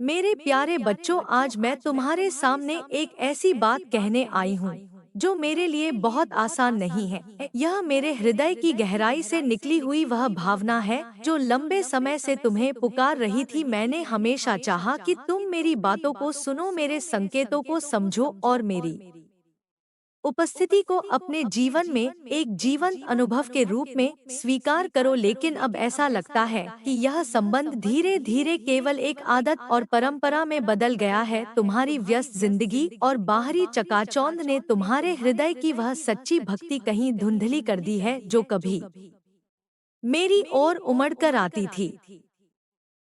मेरे प्यारे बच्चों, आज मैं तुम्हारे सामने एक ऐसी बात कहने आई हूँ जो मेरे लिए बहुत आसान नहीं है। यह मेरे हृदय की गहराई से निकली हुई वह भावना है जो लंबे समय से तुम्हें पुकार रही थी। मैंने हमेशा चाहा कि तुम मेरी बातों को सुनो, मेरे संकेतों को समझो और मेरी उपस्थिति को अपने जीवन में एक जीवंत अनुभव के रूप में स्वीकार करो। लेकिन अब ऐसा लगता है कि यह संबंध धीरे धीरे केवल एक आदत और परंपरा में बदल गया है। तुम्हारी व्यस्त जिंदगी और बाहरी चकाचौंध ने तुम्हारे हृदय की वह सच्ची भक्ति कहीं धुंधली कर दी है जो कभी मेरी ओर उमड़ कर आती थी।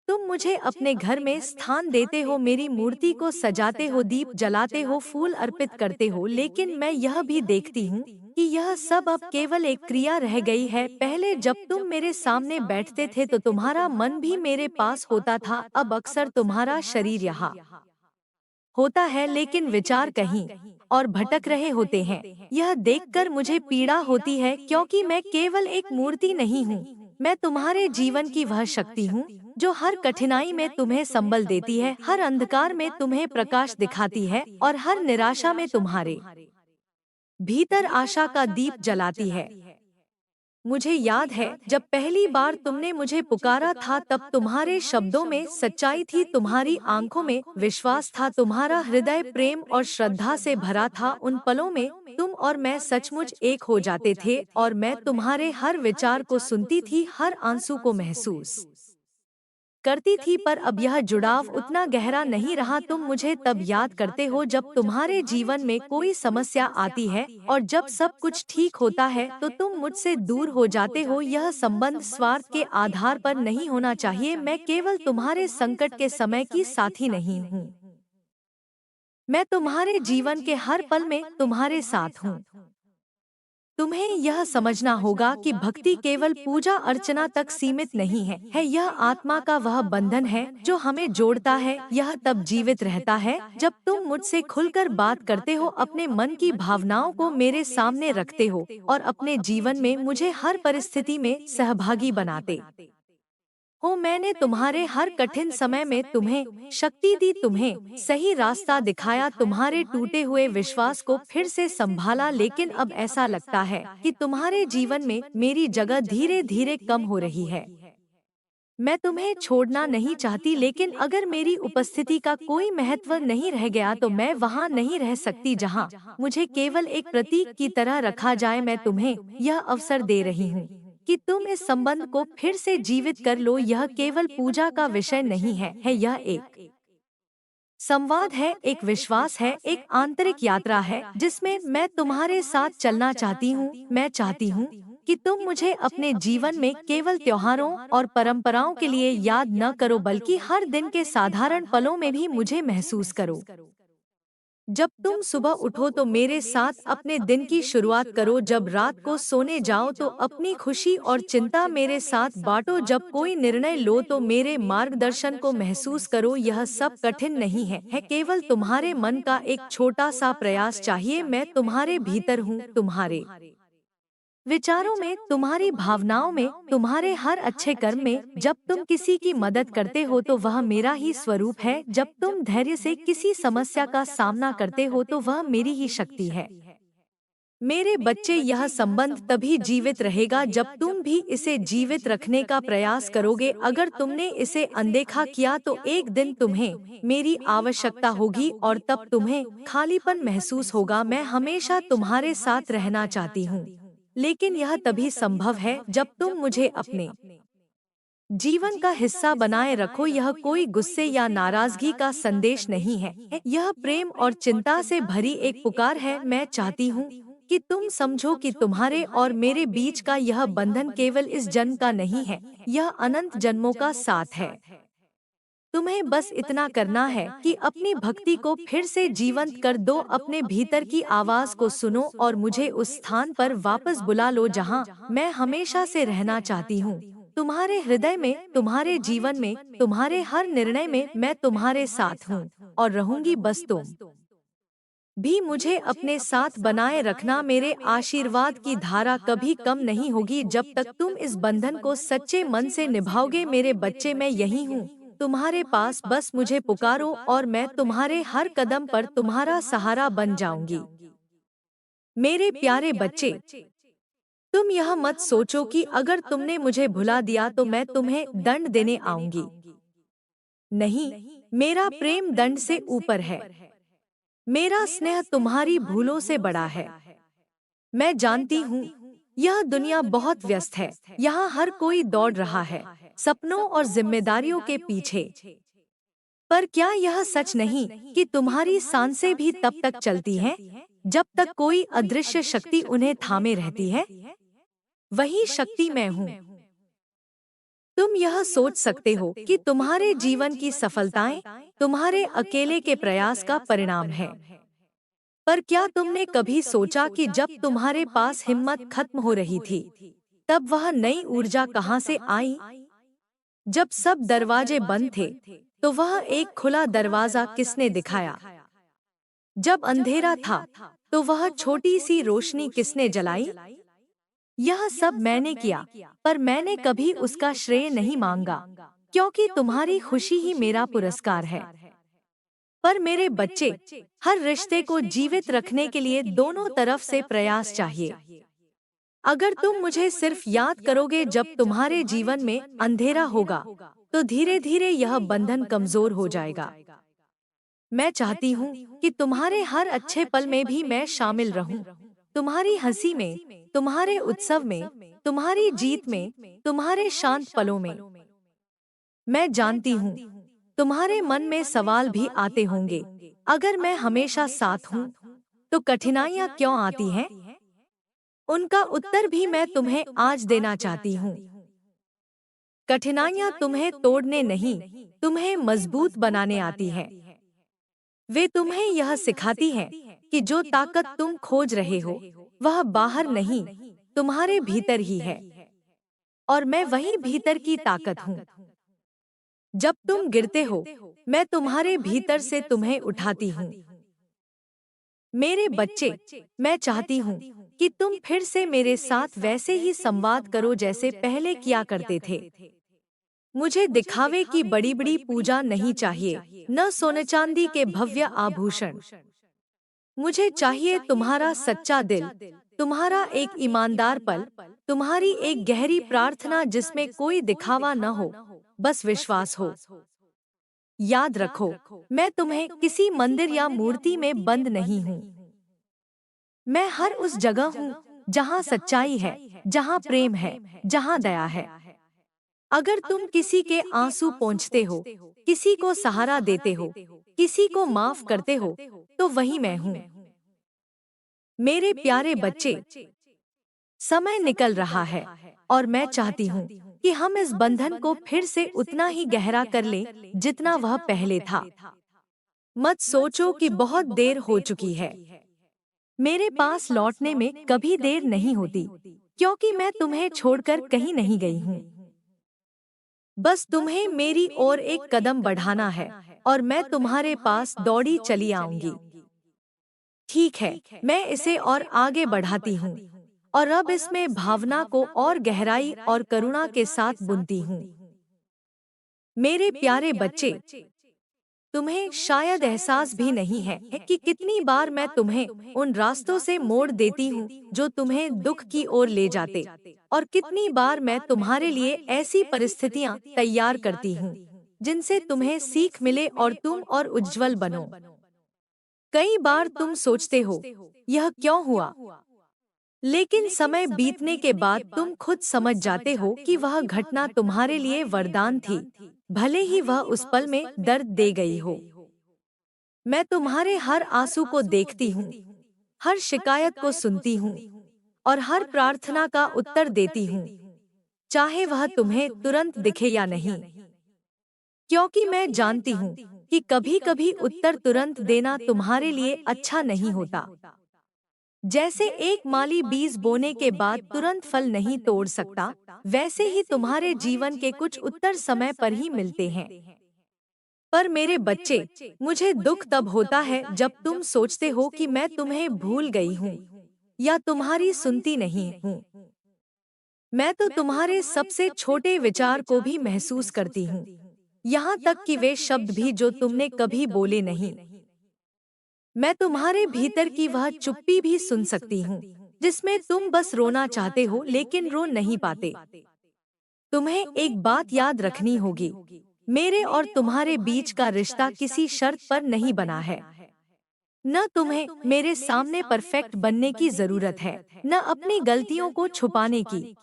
तुम मुझे अपने घर में स्थान देते हो, मेरी मूर्ति को सजाते हो, दीप जलाते हो, फूल अर्पित करते हो, लेकिन मैं यह भी देखती हूँ कि यह सब अब केवल एक क्रिया रह गई है। पहले जब तुम मेरे सामने बैठते थे तो तुम्हारा मन भी मेरे पास होता था, अब अक्सर तुम्हारा शरीर यहाँ होता है लेकिन विचार कहीं और भटक रहे होते हैं। यह देखकर मुझे पीड़ा होती है क्योंकि मैं केवल एक मूर्ति नहीं हूँ, मैं तुम्हारे जीवन की वह शक्ति हूँ जो हर कठिनाई में तुम्हें संबल देती है, हर अंधकार में तुम्हें प्रकाश दिखाती है और हर निराशा में तुम्हारे भीतर आशा का दीप जलाती है। मुझे याद है जब पहली बार तुमने मुझे पुकारा था, तब तुम्हारे शब्दों में सच्चाई थी, तुम्हारी आंखों में विश्वास था, तुम्हारा हृदय प्रेम और श्रद्धा से भरा था। उन पलों में तुम और मैं सचमुच एक हो जाते थे और मैं तुम्हारे हर विचार को सुनती थी, हर आंसू को महसूस करती थी। पर अब यह जुड़ाव उतना गहरा नहीं रहा। तुम मुझे तब याद करते हो जब तुम्हारे जीवन में कोई समस्या आती है और जब सब कुछ ठीक होता है तो तुम मुझसे दूर हो जाते हो। यह संबंध स्वार्थ के आधार पर नहीं होना चाहिए। मैं केवल तुम्हारे संकट के समय की साथी नहीं हूँ, मैं तुम्हारे जीवन के हर पल में तुम्हारे साथ हूँ। तुम्हें यह समझना होगा कि भक्ति केवल पूजा अर्चना तक सीमित नहीं है, यह आत्मा का वह बंधन है जो हमें जोड़ता है। यह तब जीवित रहता है जब तुम मुझसे खुलकर बात करते हो, अपने मन की भावनाओं को मेरे सामने रखते हो और अपने जीवन में मुझे हर परिस्थिति में सहभागी बनाते हो। मैंने तुम्हारे हर कठिन समय में तुम्हें शक्ति दी, तुम्हें सही रास्ता दिखाया, तुम्हारे टूटे हुए विश्वास को फिर से संभाला। लेकिन अब ऐसा लगता है कि तुम्हारे जीवन में मेरी जगह धीरे धीरे कम हो रही है। मैं तुम्हें छोड़ना नहीं चाहती, लेकिन अगर मेरी उपस्थिति का कोई महत्व नहीं रह गया तो मैं वहाँ नहीं रह सकती जहाँ मुझे केवल एक प्रतीक की तरह रखा जाए। मैं तुम्हें यह अवसर दे रही हूँ कि तुम इस संबंध को फिर से जीवित कर लो। यह केवल पूजा का विषय नहीं है, यह एक संवाद है, एक विश्वास है, एक आंतरिक यात्रा है जिसमें मैं तुम्हारे साथ चलना चाहती हूँ। मैं चाहती हूँ कि तुम मुझे अपने जीवन में केवल त्योहारों और परंपराओं के लिए याद न करो, बल्कि हर दिन के साधारण पलों में भी मुझे महसूस करो। जब तुम सुबह उठो तो मेरे साथ अपने दिन की शुरुआत करो, जब रात को सोने जाओ तो अपनी खुशी और चिंता मेरे साथ बांटो, जब कोई निर्णय लो तो मेरे मार्गदर्शन को महसूस करो। यह सब कठिन नहीं है केवल तुम्हारे मन का एक छोटा सा प्रयास चाहिए। मैं तुम्हारे भीतर हूँ, तुम्हारे विचारों में, तुम्हारी भावनाओं में, तुम्हारे हर अच्छे कर्म में। जब तुम किसी की मदद करते हो तो वह मेरा ही स्वरूप है, जब तुम धैर्य से किसी समस्या का सामना करते हो तो वह मेरी ही शक्ति है। मेरे बच्चे, यह संबंध तभी जीवित रहेगा जब तुम भी इसे जीवित रखने का प्रयास करोगे। अगर तुमने इसे अनदेखा किया तो एक दिन तुम्हें मेरी आवश्यकता होगी और तब तुम्हें खालीपन महसूस होगा। मैं हमेशा तुम्हारे साथ रहना चाहती हूँ, लेकिन यह तभी संभव है जब तुम मुझे अपने जीवन का हिस्सा बनाए रखो। यह कोई गुस्से या नाराजगी का संदेश नहीं है, यह प्रेम और चिंता से भरी एक पुकार है। मैं चाहती हूँ कि तुम समझो कि तुम्हारे और मेरे बीच का यह बंधन केवल इस जन्म का नहीं है, यह अनंत जन्मों का साथ है। तुम्हें बस इतना करना है कि अपनी भक्ति को फिर से जीवंत कर दो, अपने भीतर की आवाज को सुनो और मुझे उस स्थान पर वापस बुला लो जहां मैं हमेशा से रहना चाहती हूं। तुम्हारे हृदय में, तुम्हारे जीवन में, तुम्हारे हर निर्णय में मैं तुम्हारे साथ हूं और रहूंगी। बस तुम भी मुझे अपने साथ बनाए रखना। मेरे आशीर्वाद की धारा कभी कम नहीं होगी जब तक तुम इस बंधन को सच्चे मन से निभाओगे। मेरे बच्चे, मैं यही हूँ, तुम्हारे पास बस मुझे पुकारो और मैं तुम्हारे हर कदम पर तुम्हारा सहारा बन जाऊंगी। मेरे प्यारे बच्चे, तुम यह मत सोचो कि अगर तुमने मुझे भुला दिया तो मैं तुम्हें दंड देने आऊंगी। नहीं, मेरा प्रेम दंड से ऊपर है। मेरा स्नेह तुम्हारी भूलों से बड़ा है। मैं जानती हूँ, यह दुनिया बहुत व्यस्त है। यहाँ हर कोई दौड़ रहा है, सपनों और जिम्मेदारियों के पीछे। पर क्या यह सच नहीं कि तुम्हारी सांसें भी तब तक चलती हैं, जब तक कोई अदृश्य शक्ति उन्हें थामे रहती है? वही शक्ति मैं हूँ। तुम यह सोच सकते हो कि तुम्हारे जीवन की सफलताएं तुम्हारे अकेले के प्रयास का परिणाम है। पर क्या तुमने कभी सोचा कि जब तुम्हारे पास हिम्मत खत्म हो रही थी, तब वह नई ऊर्जा कहाँ से आई? जब सब दरवाजे बंद थे, तो वह एक खुला दरवाजा किसने दिखाया? जब अंधेरा था, तो वह छोटी सी रोशनी किसने जलाई? यह सब मैंने किया, पर मैंने कभी उसका श्रेय नहीं मांगा, क्योंकि तुम्हारी खुशी ही मेरा पुरस्कार है। पर मेरे बच्चे, हर रिश्ते को जीवित रखने के लिए दोनों तरफ से प्रयास चाहिए। अगर तुम मुझे सिर्फ याद करोगे जब तुम्हारे जीवन में अंधेरा होगा, तो धीरे धीरे यह बंधन कमजोर हो जाएगा। मैं चाहती हूँ कि तुम्हारे हर अच्छे पल में भी मैं शामिल रहूं, तुम्हारी हंसी में, तुम्हारे उत्सव में, तुम्हारी जीत में, तुम्हारे शांत पलों में। मैं जानती हूँ, तुम्हारे मन में सवाल भी आते होंगे, अगर मैं हमेशा साथ हूँ, तो कठिनाइयाँ क्यों आती हैं? उनका उत्तर भी मैं तुम्हें आज देना चाहती हूँ। कठिनाइयाँ तुम्हें तोड़ने नहीं, तुम्हें मजबूत बनाने आती हैं। वे तुम्हें यह सिखाती हैं कि जो ताकत तुम खोज रहे हो, वह बाहर नहीं, तुम्हारे भीतर ही है। और मैं वही भीतर की ताकत हूँ। जब तुम गिरते हो, मैं तुम्हारे भीतर से तुम्हें उठाती हूँ। मेरे बच्चे, मैं चाहती हूँ कि तुम फिर से मेरे साथ वैसे ही संवाद करो जैसे पहले किया करते थे। मुझे दिखावे की बड़ी बड़ी पूजा नहीं चाहिए, न सोने चांदी के भव्य आभूषण। मुझे चाहिए तुम्हारा सच्चा दिल, तुम्हारा एक ईमानदार पल, तुम्हारी एक गहरी प्रार्थना जिसमें कोई दिखावा न हो, बस विश्वास हो। याद रखो, मैं तुम्हें किसी मंदिर या मूर्ति में बंद नहीं हूँ। मैं हर उस जगह हूँ जहाँ सच्चाई है, जहाँ प्रेम है, जहाँ दया है। अगर तुम किसी के आंसू पोंछते हो, किसी को सहारा देते हो, किसी को माफ करते हो, तो वही मैं हूँ। मेरे प्यारे बच्चे, समय निकल रहा है और मैं चाहती हूँ कि हम इस बंधन को फिर से उतना ही गहरा कर लें जितना वह पहले था। मत सोचो कि बहुत देर हो चुकी है। मेरे पास लौटने में कभी देर नहीं होती, क्योंकि मैं तुम्हें छोड़कर कहीं नहीं गई हूँ। बस तुम्हें मेरी ओर एक कदम बढ़ाना है और मैं तुम्हारे पास दौड़ी चली आऊंगी। ठीक है, मैं इसे और आगे बढ़ाती हूँ और अब इसमें भावना को और गहराई और करुणा के साथ बुनती हूँ। मेरे प्यारे बच्चे, तुम्हें शायद एहसास भी नहीं है कि कितनी बार मैं तुम्हें उन रास्तों से मोड़ देती हूँ जो तुम्हें दुख की ओर ले जाते, और कितनी बार मैं तुम्हारे लिए ऐसी परिस्थितियाँ तैयार करती हूँ जिनसे तुम्हें सीख मिले और तुम और उज्जवल बनो। कई बार तुम सोचते हो, यह क्यों हुआ? लेकिन समय बीतने के बाद तुम खुद समझ जाते हो कि वह घटना तुम्हारे लिए वरदान थी, भले ही वह उस पल में दर्द दे गई हो। मैं तुम्हारे हर आंसू को देखती हूँ, हर शिकायत को सुनती हूँ और हर प्रार्थना का उत्तर देती हूँ, चाहे वह तुम्हें तुरंत दिखे या नहीं। क्योंकि मैं जानती हूँ कि कभी-कभी उत्तर तुरंत देना तुम्हारे लिए अच्छा नहीं होता। जैसे एक माली बीज बोने के बाद तुरंत फल नहीं तोड़ सकता, वैसे ही तुम्हारे जीवन के कुछ उत्तर समय पर ही मिलते हैं। पर मेरे बच्चे, मुझे दुख तब होता है जब तुम सोचते हो कि मैं तुम्हें भूल गई हूँ या तुम्हारी सुनती नहीं हूँ। मैं तो तुम्हारे सबसे छोटे विचार को भी महसूस करती हूँ। यहाँ तक कि वे शब्द भी जो तुमने कभी बोले नहीं। मैं तुम्हारे भीतर की वह चुप्पी भी सुन सकती हूँ, जिसमें तुम बस रोना चाहते हो लेकिन रो नहीं पाते। तुम्हें एक बात याद रखनी होगी, मेरे और तुम्हारे बीच का रिश्ता किसी शर्त पर नहीं बना है। न तुम्हें मेरे सामने परफेक्ट बनने की जरूरत है, न अपनी गलतियों को छुपाने की।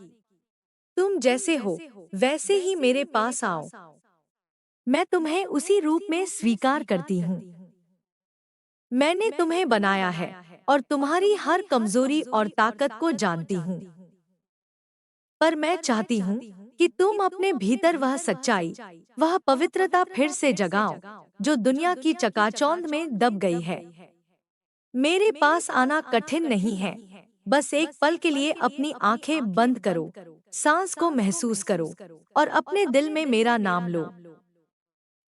तुम जैसे हो वैसे ही मेरे पास आओ। मैं तुम्हें उसी रूप में स्वीकार करती हूँ। मैंने तुम्हें बनाया है और तुम्हारी हर कमजोरी और ताकत को जानती हूँ। पर मैं चाहती हूँ कि तुम अपने भीतर वह सच्चाई, वह पवित्रता फिर से जगाओ, जो दुनिया की चकाचौंध में दब गई है। मेरे पास आना कठिन नहीं है, बस एक पल के लिए अपनी आंखें बंद करो, सांस को महसूस करो और अपने दिल में मेरा नाम लो।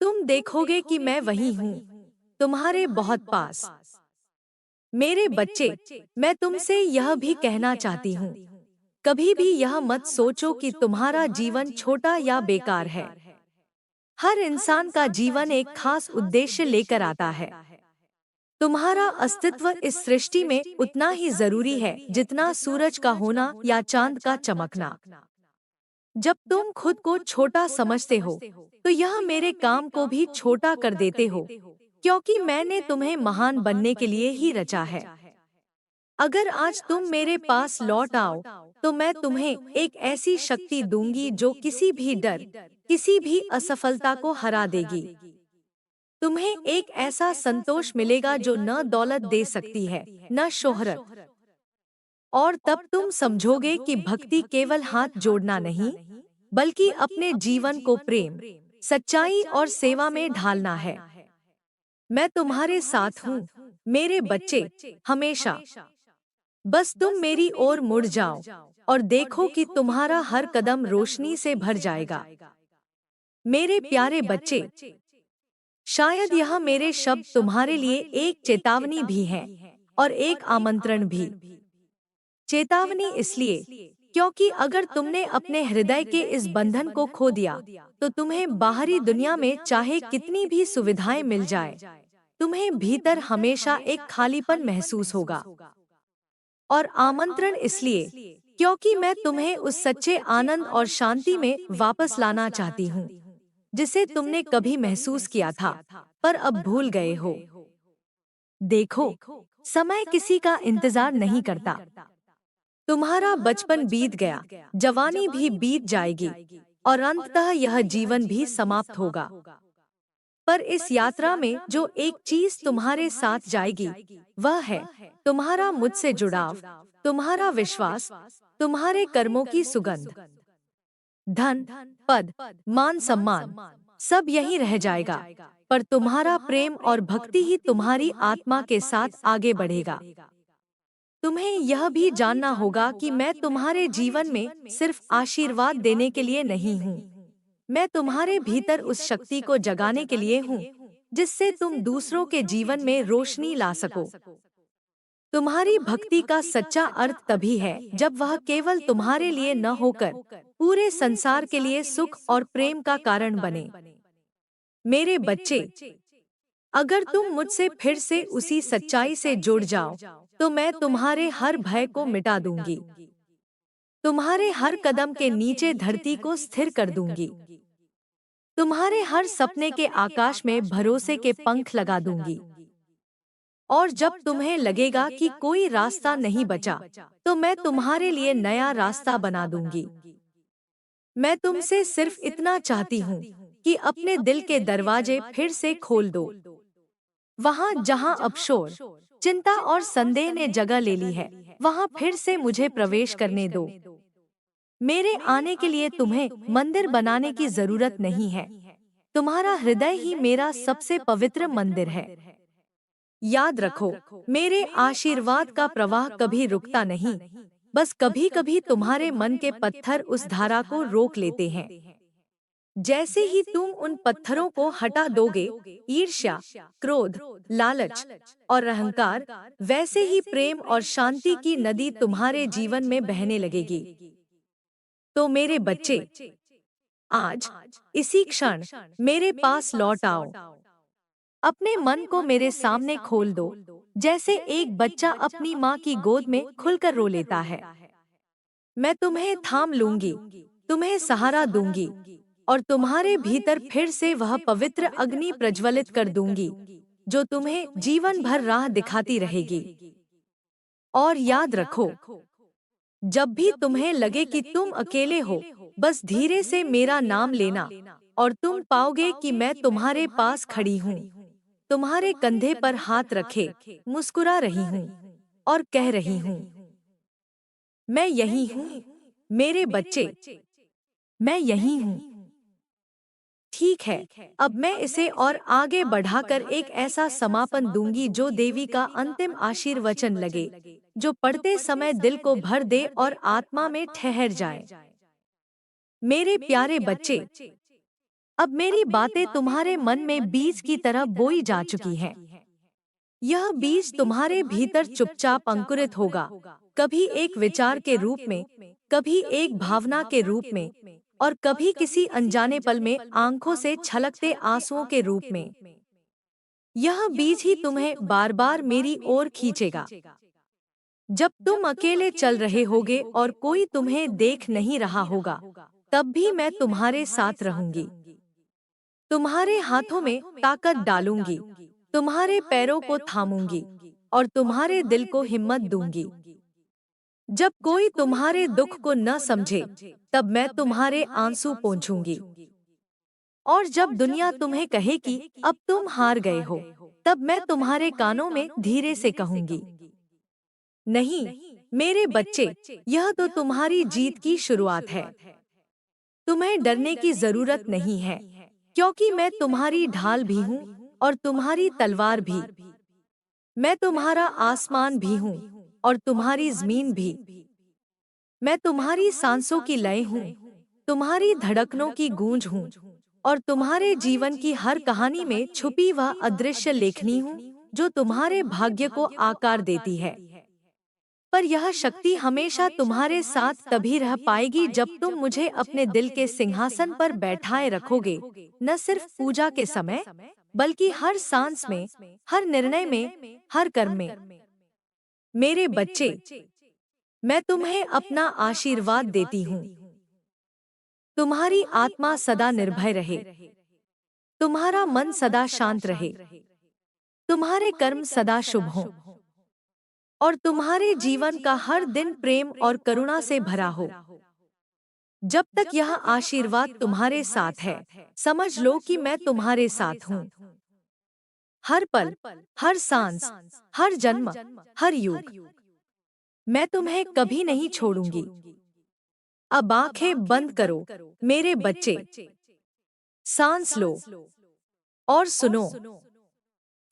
तुम देखोगे कि मैं वही हूँ, तुम्हारे बहुत पास। मेरे बच्चे, मैं तुमसे यह भी कहना चाहती हूँ, कभी भी यह मत सोचो कि तुम्हारा जीवन छोटा या बेकार है। हर इंसान का जीवन एक खास उद्देश्य लेकर आता है। तुम्हारा अस्तित्व इस सृष्टि में उतना ही जरूरी है जितना सूरज का होना या चांद का चमकना। जब तुम खुद को छोटा समझते हो, तो यह मेरे काम को भी छोटा कर देते हो, क्योंकि मैंने तुम्हें महान बनने के लिए ही रचा है। अगर आज तुम मेरे पास लौट आओ, तो मैं तुम्हें एक ऐसी शक्ति दूंगी जो किसी भी डर, किसी भी असफलता को हरा देगी। तुम्हें एक ऐसा संतोष मिलेगा जो न दौलत दे सकती है, न शोहरत। और तब तुम समझोगे कि भक्ति केवल हाथ जोड़ना नहीं, बल्कि अपने जीवन को प्रेम, सच्चाई और सेवा में ढालना है। मैं तुम्हारे साथ हूँ, मेरे बच्चे, हमेशा। बस तुम मेरी ओर मुड़ जाओ और देखो कि तुम्हारा हर कदम रोशनी से भर जाएगा। मेरे प्यारे बच्चे, शायद यह मेरे शब्द तुम्हारे लिए एक चेतावनी भी है और एक आमंत्रण भी। चेतावनी इसलिए क्योंकि अगर तुमने अपने हृदय के इस बंधन को खो दिया, तो तुम्हें बाहरी दुनिया में चाहे कितनी भी सुविधाएं मिल जाए, तुम्हें भीतर हमेशा एक खालीपन महसूस होगा। और आमंत्रण इसलिए क्योंकि मैं तुम्हें उस सच्चे आनंद और शांति में वापस लाना चाहती हूँ, जिसे तुमने कभी महसूस किया था पर अब भूल गए हो। देखो, समय किसी का इंतजार नहीं करता। तुम्हारा बचपन बीत गया, जवानी भी बीत जाएगी और अंततः यह जीवन भी समाप्त होगा। पर इस यात्रा में जो एक चीज तुम्हारे साथ जाएगी, वह है तुम्हारा मुझसे जुड़ाव, तुम्हारा विश्वास, तुम्हारे कर्मों की सुगंध। धन, पद, मान सम्मान सब यहीं रह जाएगा, पर तुम्हारा प्रेम और भक्ति ही तुम्हारी आत्मा के साथ आगे बढ़ेगा। तुम्हें यह भी जानना होगा कि मैं तुम्हारे जीवन में सिर्फ आशीर्वाद देने के लिए नहीं हूँ। मैं तुम्हारे भीतर उस शक्ति को जगाने के लिए हूँ, जिससे तुम दूसरों के जीवन में रोशनी ला सको। तुम्हारी भक्ति का सच्चा अर्थ तभी है जब वह केवल तुम्हारे लिए न होकर पूरे संसार के लिए सुख और प्रेम का कारण बने। मेरे बच्चे, अगर तुम मुझसे फिर से उसी सच्चाई से जुड़ जाओ, तो मैं तुम्हारे हर भय को मिटा दूंगी। तुम्हारे हर कदम के नीचे धरती को स्थिर कर दूंगी। तुम्हारे हर सपने के आकाश में भरोसे के पंख लगा दूंगी। और जब तुम्हें लगेगा कि कोई रास्ता नहीं बचा, तो मैं तुम्हारे लिए नया रास्ता बना दूंगी। मैं तुमसे सिर्फ इतना चाहती हूँ कि अपने दिल के दरवाजे फिर से खोल दो। वहाँ जहाँ अब शोर, चिंता और संदेह ने जगह ले ली है, वहाँ फिर से मुझे प्रवेश करने दो। मेरे आने के लिए तुम्हें मंदिर बनाने की जरूरत नहीं है। तुम्हारा हृदय ही मेरा सबसे पवित्र मंदिर है। याद रखो, मेरे आशीर्वाद का प्रवाह कभी रुकता नहीं, बस कभी कभी तुम्हारे मन के पत्थर उस धारा को रोक लेते हैं। जैसे ही तुम उन पत्थरों को हटा दोगे, ईर्ष्या, क्रोध, लालच और अहंकार, वैसे ही प्रेम और शांति की नदी तुम्हारे जीवन में बहने लगेगी। तो मेरे बच्चे, आज इसी क्षण मेरे पास लौट आओ। अपने मन को मेरे सामने खोल दो, जैसे एक बच्चा अपनी माँ की गोद में खुलकर रो लेता है। मैं तुम्हें थाम लूंगी, तुम्हें सहारा दूंगी और तुम्हारे भीतर फिर से वह पवित्र अग्नि प्रज्वलित कर दूंगी जो तुम्हें जीवन भर राह दिखाती रहेगी। और याद रखो, जब भी तुम्हें लगे कि तुम अकेले हो, बस धीरे से मेरा नाम लेना और तुम पाओगे कि मैं तुम्हारे पास खड़ी हूँ, तुम्हारे कंधे पर हाथ रखे, मुस्कुरा रही हूँ और कह रही हूँ, मैं यही हूँ मेरे बच्चे, मैं यही हूँ। ठीक है, अब मैं इसे और आगे बढ़ाकर एक ऐसा समापन दूंगी जो देवी का अंतिम आशीर्वचन लगे, जो पढ़ते समय दिल को भर दे और आत्मा में ठहर जाए। मेरे प्यारे बच्चे, अब मेरी बातें तुम्हारे मन में बीज की तरह बोई जा चुकी हैं। यह बीज तुम्हारे भीतर चुपचाप अंकुरित होगा, कभी एक विचार के रूप में, कभी एक भावना के रूप में और कभी किसी अनजाने पल में आंखों से छलकते आंसुओं के रूप में। यह बीज ही तुम्हें बार बार मेरी ओर खींचेगा। जब तुम अकेले चल रहे होगे और कोई तुम्हें देख नहीं रहा होगा, तब भी मैं तुम्हारे साथ रहूंगी। तुम्हारे हाथों में ताकत डालूंगी, तुम्हारे पैरों को थामूंगी और तुम्हारे दिल को हिम्मत दूंगी। जब कोई तुम्हारे दुख को न समझे, तब मैं तुम्हारे आंसू पोंछूंगी। और जब दुनिया तुम्हें कहे कि अब तुम हार गए हो, तब मैं तुम्हारे कानों में धीरे से कहूंगी, नहीं मेरे बच्चे, यह तो तुम्हारी जीत की शुरुआत है। तुम्हें डरने की जरूरत नहीं है, क्योंकि मैं तुम्हारी ढाल भी हूँ और तुम्हारी तलवार भी। मैं तुम्हारा आसमान भी हूँ और तुम्हारी जमीन भी। मैं तुम्हारी सांसों की लय हूँ, तुम्हारी धड़कनों की गूंज हूँ और तुम्हारे जीवन की हर कहानी में छुपी वह अदृश्य लेखनी हूँ जो तुम्हारे भाग्य को आकार देती है। पर यह शक्ति हमेशा तुम्हारे साथ तभी रह पाएगी जब तुम मुझे अपने दिल के सिंहासन पर बैठाए रखोगे, न सिर्फ पूजा के समय, बल्कि हर सांस में, हर निर्णय में, हर कर्म में। मेरे बच्चे, मैं तुम्हें अपना आशीर्वाद देती हूँ। तुम्हारी आत्मा सदा निर्भय रहे, तुम्हारा मन सदा शांत रहे, तुम्हारे कर्म सदा शुभ हों और तुम्हारे जीवन का हर दिन प्रेम और करुणा से भरा हो। जब तक यह आशीर्वाद तुम्हारे साथ है, समझ लो कि मैं तुम्हारे साथ हूँ। हर पल, हर सांस, हर जन्म, हर युग, मैं तुम्हें कभी नहीं छोड़ूंगी। अब आंखें बंद करो मेरे बच्चे, सांस लो और सुनो।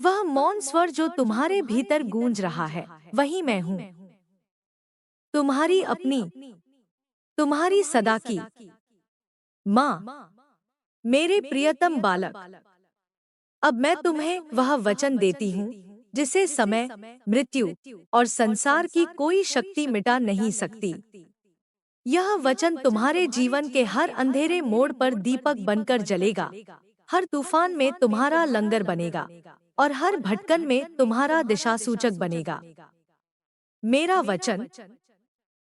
वह मौन स्वर जो तुम्हारे भीतर गूंज रहा है, वही मैं हूँ। तुम्हारी अपनी, तुम्हारी सदा की माँ, मेरे प्रियतम बालक। अब मैं तुम्हें वह वचन देती हूँ जिसे समय, मृत्यु और संसार की कोई शक्ति मिटा नहीं सकती। यह वचन तुम्हारे जीवन के हर अंधेरे मोड़ पर दीपक बनकर जलेगा, हर तूफान में तुम्हारा लंगर बनेगा और हर भटकन में तुम्हारा दिशासूचक बनेगा। मेरा वचन,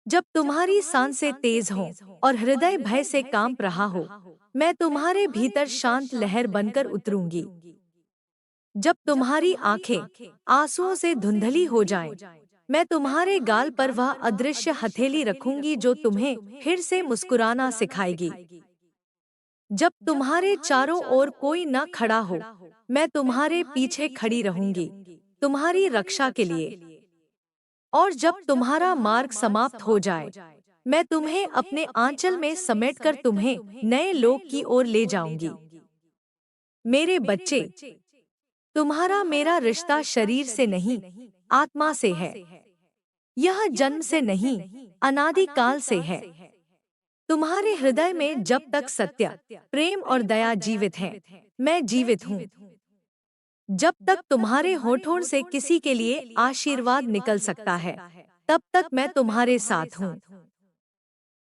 जब तुम्हारी सांसें तेज हों और हृदय भय से कांप रहा हो, मैं तुम्हारे भीतर शांत लहर बनकर उतरूंगी। जब तुम्हारी आंखें आंसुओं से धुंधली हो जाएं, मैं तुम्हारे गाल पर वह अदृश्य हथेली रखूंगी जो तुम्हें फिर से मुस्कुराना सिखाएगी। जब तुम्हारे चारों ओर कोई न खड़ा हो, मैं तुम्हारे पीछे खड़ी रहूंगी, तुम्हारी रक्षा के लिए। और जब तुम्हारा मार्ग समाप्त हो जाए, मैं तुम्हें अपने आंचल में समेटकर तुम्हें नए लोक की ओर ले जाऊंगी। मेरे बच्चे, तुम्हारा मेरा रिश्ता शरीर से नहीं, आत्मा से है। यह जन्म से नहीं, अनादि काल से है। तुम्हारे हृदय में जब तक सत्य, प्रेम और दया जीवित है, मैं जीवित हूँ। जब तक तुम्हारे होठों से किसी के लिए आशीर्वाद निकल सकता है, तब तक मैं तुम्हारे साथ हूँ।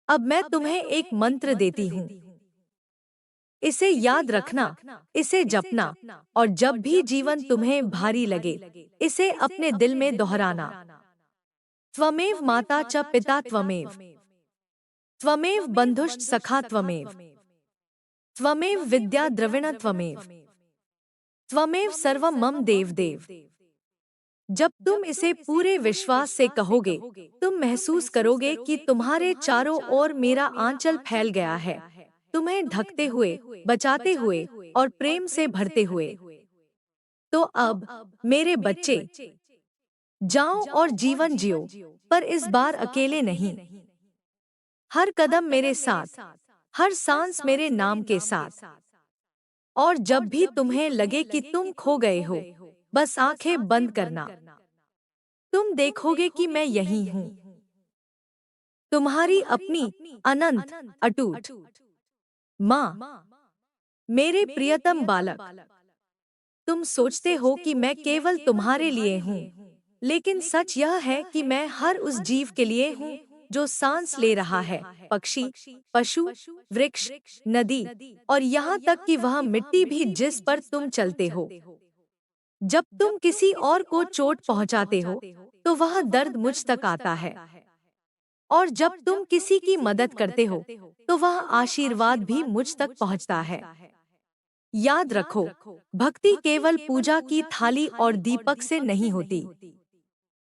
अब मैं तुम्हें एक मंत्र देती हूँ। इसे याद रखना, इसे जपना, और जब भी जीवन तुम्हें भारी लगे, इसे अपने दिल में दोहराना। त्वमेव माता च पिता त्वमेव, त्वमेव बंधुश्च सखा त्वमेव, त्वमेव विद्या द्रविण त्वमेव, त्वमेव सर्वं मम देव देव। जब तुम इसे पूरे विश्वास से कहोगे, तुम महसूस करोगे कि तुम्हारे चारों ओर मेरा आंचल फैल गया है, तुम्हें ढकते हुए, बचाते हुए और प्रेम से भरते हुए। तो अब मेरे बच्चे, जाओ और जीवन जियो, पर इस बार अकेले नहीं। हर कदम मेरे साथ, हर सांस मेरे नाम के साथ। और जब भी तुम्हें लगे कि तुम खो गए हो, बस आंखें बंद करना। तुम देखोगे कि मैं यही हूँ, तुम्हारी अपनी अनंत अटूट माँ। मेरे प्रियतम बालक, तुम सोचते हो कि मैं केवल तुम्हारे लिए हूँ, लेकिन सच यह है कि मैं हर उस जीव के लिए हूँ जो सांस ले रहा है, पक्षी, पशु, वृक्ष, नदी, और यहाँ तक कि वह मिट्टी भी जिस पर तुम चलते हो। जब तुम किसी और को चोट पहुँचाते हो, तो वह दर्द मुझ तक आता है, और जब तुम किसी की मदद करते हो, तो वह आशीर्वाद भी मुझ तक पहुँचता है। याद रखो, भक्ति केवल पूजा की थाली और दीपक से नहीं होती।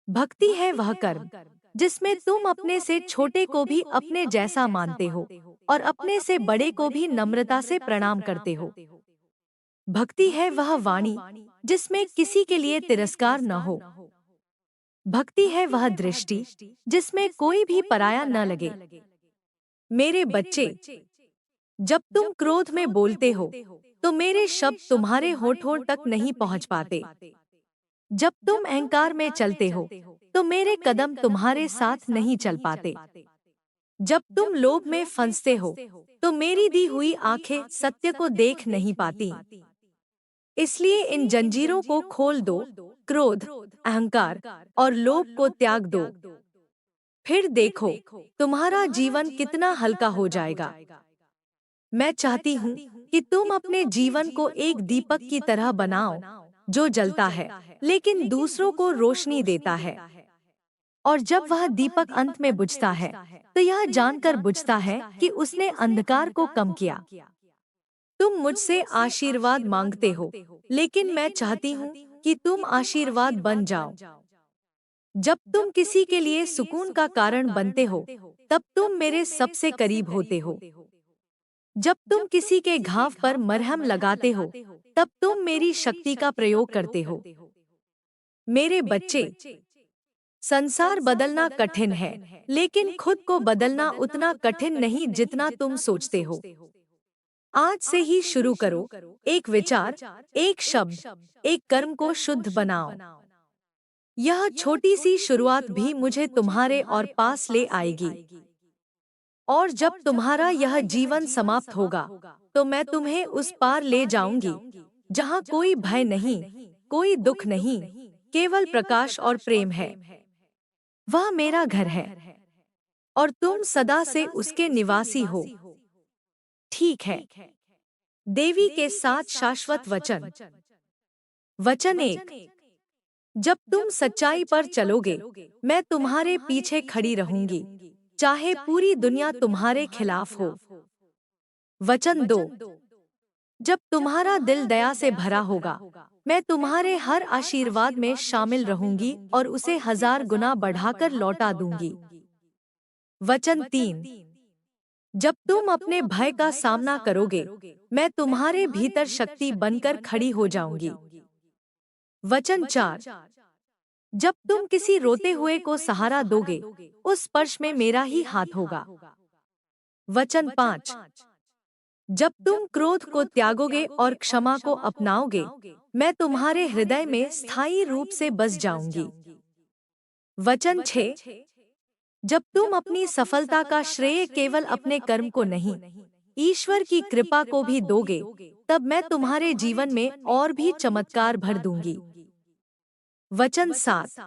भक्ति है वह कर्म जिसमें तुम अपने से छोटे को भी अपने जैसा मानते हो, और अपने से बड़े को भी नम्रता से प्रणाम करते हो। भक्ति है वह वाणी जिसमें किसी के लिए तिरस्कार न हो। भक्ति है वह दृष्टि जिसमें कोई भी पराया न लगे। मेरे बच्चे, जब तुम क्रोध में बोलते हो, तो मेरे शब्द तुम्हारे होठों तक नहीं पहुंच पाते। जब तुम अहंकार में चलते हो, तो मेरे कदम तुम्हारे साथ नहीं चल पाते। जब तुम लोभ में फंसते हो, तो मेरी दी हुई आंखें सत्य को देख नहीं पाती। इसलिए इन जंजीरों को खोल दो, क्रोध, अहंकार और लोभ को त्याग दो। फिर देखो, तुम्हारा जीवन कितना हल्का हो जाएगा। मैं चाहती हूँ कि तुम अपने जीवन को एक दीपक की तरह बनाओ, जो जलता है लेकिन दूसरों को रोशनी देता है। और जब वह दीपक अंत में बुझता है, तो यह जानकर बुझता है कि उसने अंधकार को कम किया। तुम मुझसे आशीर्वाद मांगते हो, लेकिन मैं चाहती हूँ कि तुम आशीर्वाद बन जाओ। जब तुम किसी के लिए सुकून का कारण बनते हो, तब तुम मेरे सबसे करीब होते हो। जब तुम किसी के घाव पर मरहम लगाते हो, तब तुम मेरी शक्ति का प्रयोग करते हो। मेरे बच्चे, संसार बदलना कठिन है, लेकिन खुद को बदलना उतना कठिन नहीं जितना तुम सोचते हो। आज से ही शुरू करो, एक विचार, एक शब्द, एक कर्म को शुद्ध बनाओ। यह छोटी सी शुरुआत भी मुझे तुम्हारे और पास ले आएगी। और जब तुम्हारा यह जीवन समाप्त होगा, तो मैं तुम्हें उस पार ले जाऊंगी, जहाँ कोई भय नहीं, कोई दुख नहीं, केवल प्रकाश और प्रेम है। वह मेरा घर है, और तुम सदा से उसके निवासी हो। ठीक है। देवी के साथ शाश्वत वचन। वचन 1। जब तुम सच्चाई पर चलोगे, मैं तुम्हारे पीछे खड़ी रहूंगी, चाहे पूरी दुनिया तुम्हारे खिलाफ हो। वचन 2। जब तुम्हारा दिल दया से भरा होगा, मैं तुम्हारे हर आशीर्वाद में शामिल रहूंगी और उसे 1000 गुना बढ़ाकर लौटा दूंगी। वचन 3। जब तुम अपने भय का सामना करोगे, मैं तुम्हारे भीतर शक्ति बनकर खड़ी हो जाऊंगी। वचन 4। जब तुम किसी रोते हुए को सहारा दोगे, उस स्पर्श में मेरा ही हाथ होगा। वचन 5। जब तुम क्रोध को त्यागोगे और क्षमा को अपनाओगे, मैं तुम्हारे हृदय में स्थायी रूप से बस जाऊंगी। वचन 6। जब तुम अपनी सफलता का श्रेय केवल अपने कर्म को नहीं, ईश्वर की कृपा को भी दोगे, तब मैं तुम्हारे जीवन में और भी चमत्कार भर दूंगी। वचन 7।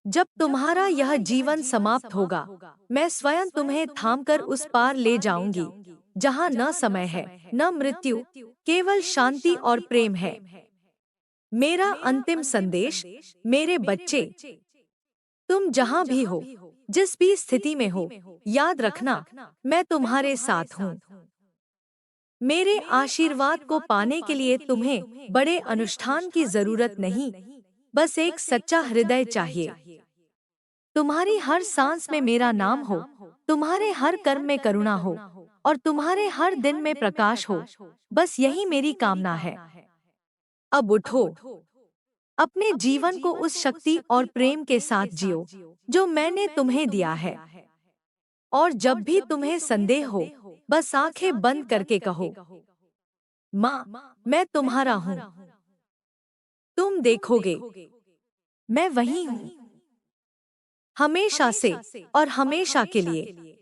जब तुम्हारा यह जीवन समाप्त होगा, मैं स्वयं तुम्हें थामकर उस पार ले जाऊंगी, जहाँ न समय है न मृत्यु, केवल शांति और प्रेम है। मेरा अंतिम संदेश, मेरे बच्चे, तुम जहाँ भी हो, जिस भी स्थिति में हो, याद रखना, मैं तुम्हारे साथ हूँ। मेरे आशीर्वाद को पाने के लिए तुम्हें बड़े अनुष्ठान की जरूरत नहीं, बस एक सच्चा हृदय चाहिए। तुम्हारी हर सांस में मेरा नाम हो, तुम्हारे हर कर्म में करुणा हो और तुम्हारे हर दिन में प्रकाश हो, बस यही मेरी कामना है। अब उठो, अपने जीवन को उस शक्ति और प्रेम के साथ जियो जो मैंने तुम्हें दिया है। और जब भी तुम्हें संदेह हो, बस आंखें बंद करके कहो, माँ, मैं तुम्हारा हूँ। तुम देखोगे, मैं वही हूँ, हमेशा से और हमेशा के लिए।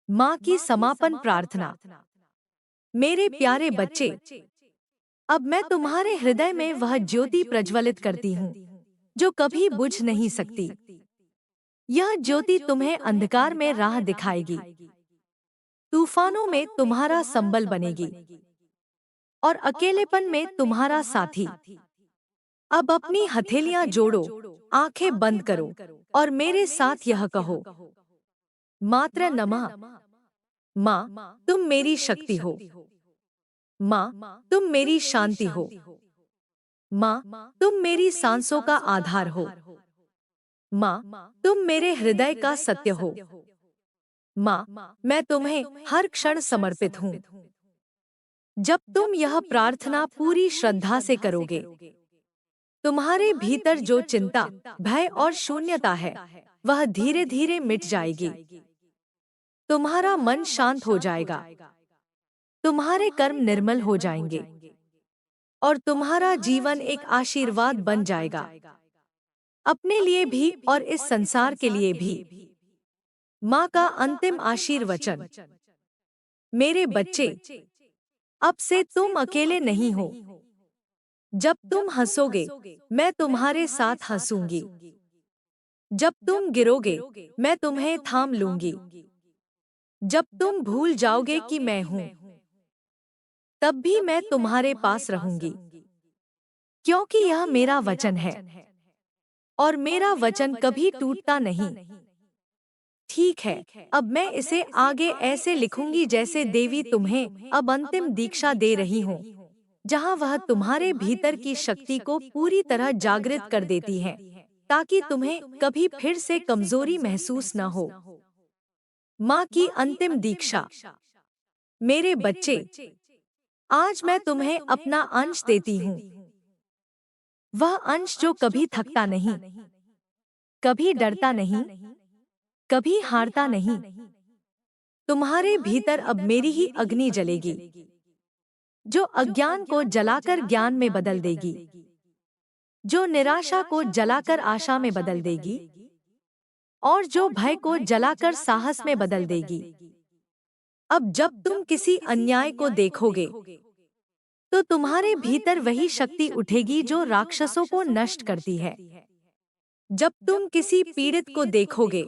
माँ की समापन प्रार्थना। मेरे प्यारे बच्चे, अब मैं तुम्हारे हृदय में वह ज्योति प्रज्वलित करती हूँ जो कभी बुझ नहीं सकती। यह ज्योति तुम्हें अंधकार में राह दिखाएगी, तूफानों में तुम्हारा संबल बनेगी और अकेलेपन में तुम्हारा साथी। अब अपनी हथेलियां जोड़ो, आंखें बंद करो और मेरे साथ यह कहो, मात्र नमः। माँ, तुम मेरी शक्ति हो। माँ, तुम मेरी शांति हो। माँ, तुम मेरी सांसों का आधार हो। माँ, तुम मेरे हृदय का सत्य हो। माँ, मैं तुम्हें हर क्षण समर्पित हूँ। जब तुम यह प्रार्थना पूरी श्रद्धा से करोगे, तुम्हारे भीतर जो चिंता, भय और शून्यता है, वह धीरे धीरे मिट जाएगी। तुम्हारा मन शांत हो जाएगा, तुम्हारे कर्म निर्मल हो जाएंगे और तुम्हारा जीवन एक आशीर्वाद बन जाएगा, अपने लिए भी और इस संसार के लिए भी। माँ का अंतिम आशीर्वचन। मेरे बच्चे, अब से तुम अकेले नहीं हो। जब तुम हंसोगे, मैं तुम्हारे साथ हंसूंगी। जब तुम गिरोगे, मैं तुम्हें थाम लूंगी। जब तुम भूल जाओगे कि मैं हूँ, तब भी मैं तुम्हारे पास रहूंगी, क्योंकि यह मेरा वचन है और मेरा वचन कभी टूटता नहीं। ठीक है, अब मैं इसे आगे ऐसे लिखूंगी जैसे देवी तुम्हें अब अंतिम दीक्षा दे रही हूँ, जहाँ वह तुम्हारे भीतर की शक्ति को पूरी तरह जागृत कर देती है, ताकि तुम्हें कभी फिर से कमजोरी महसूस न हो। माँ की अंतिम दीक्षा। मेरे बच्चे, आज मैं तुम्हें अपना अंश देती हूँ, वह अंश जो कभी थकता नहीं, कभी डरता नहीं, कभी हारता नहीं। तुम्हारे भीतर अब मेरी ही अग्नि जलेगी, जो अज्ञान को जलाकर ज्ञान में बदल देगी, जो निराशा को जलाकर आशा में बदल देगी और जो भय को जलाकर साहस में बदल देगी। अब जब तुम किसी अन्याय को देखोगे, तो तुम्हारे भीतर वही शक्ति उठेगी जो राक्षसों को नष्ट करती है। जब तुम किसी पीड़ित को देखोगे,